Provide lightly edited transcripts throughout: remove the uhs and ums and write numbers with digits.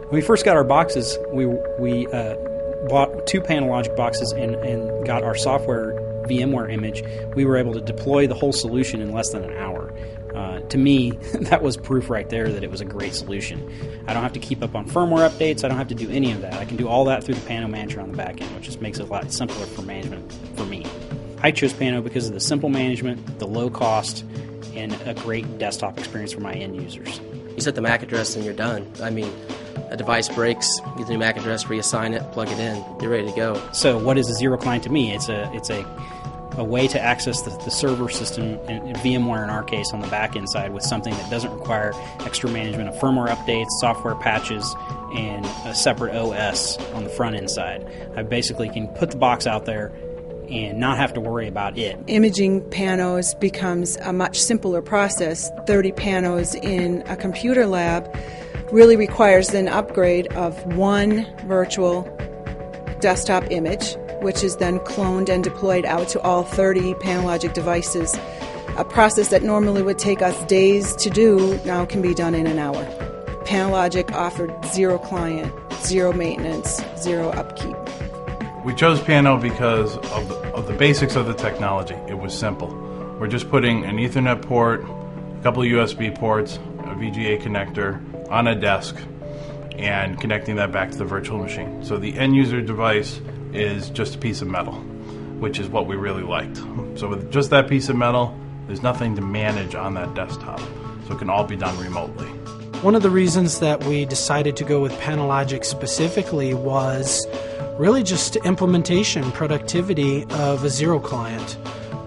When we first got our boxes, we bought 2 Panalogic boxes and got our software VMware image. We were able to deploy the whole solution in less than an hour. To me, that was proof right there that it was a great solution. I don't have to keep up on firmware updates. I don't have to do any of that. I can do all that through the Pano Manager on the back end, which just makes it a lot simpler for management for me. I chose Pano because of the simple management, the low cost, and a great desktop experience for my end users. You set the MAC address and you're done. I mean, a device breaks, you get the new MAC address, reassign it, plug it in, you're ready to go. So what is a zero client to me? It's a way to access the server system, and VMware in our case, on the back end side with something that doesn't require extra management of firmware updates, software patches, and a separate OS on the front end side. I basically can put the box out there and not have to worry about it. Imaging panos becomes a much simpler process. 30 panos in a computer lab really requires an upgrade of one virtual desktop image, which is then cloned and deployed out to all 30 Panalogic devices. A process that normally would take us days to do now can be done in an hour. Panalogic offered zero client, zero maintenance, zero upkeep. We chose Pano because of the basics of the technology. It was simple. We're just putting an Ethernet port, a couple of USB ports, a VGA connector on a desk, and connecting that back to the virtual machine. So the end user device is just a piece of metal, which is what we really liked. So with just that piece of metal, there's nothing to manage on that desktop. So it can all be done remotely. One of the reasons that we decided to go with Panalogic specifically was really just implementation, productivity of a zero client.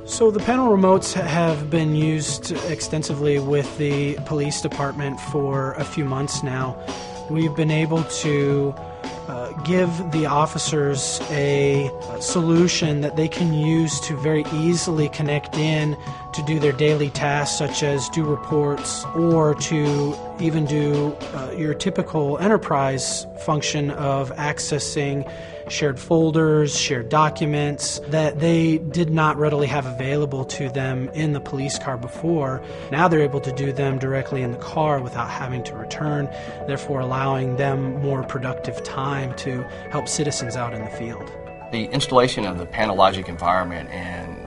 So the panel remotes have been used extensively with the police department for a few months now. We've been able to give the officers a solution that they can use to very easily connect in to do their daily tasks, such as do reports or to even do your typical enterprise function of accessing shared folders, shared documents that they did not readily have available to them in the police car before. Now they're able to do them directly in the car without having to return, therefore allowing them more productive time to help citizens out in the field. The installation of the Panalogic environment and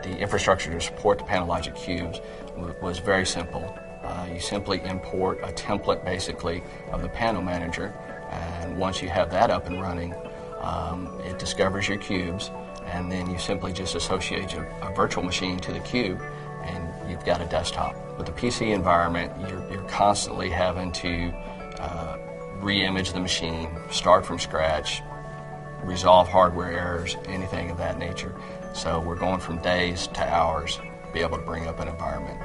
the infrastructure to support the Panalogic cubes was very simple. You simply import a template, basically, of the Pano Manager, and once you have that up and running, it discovers your cubes, and then you simply just associate a virtual machine to the cube, and you've got a desktop. With the PC environment, you're constantly having to re-image the machine, start from scratch, resolve hardware errors, anything of that nature. So we're going from days to hours to be able to bring up an environment.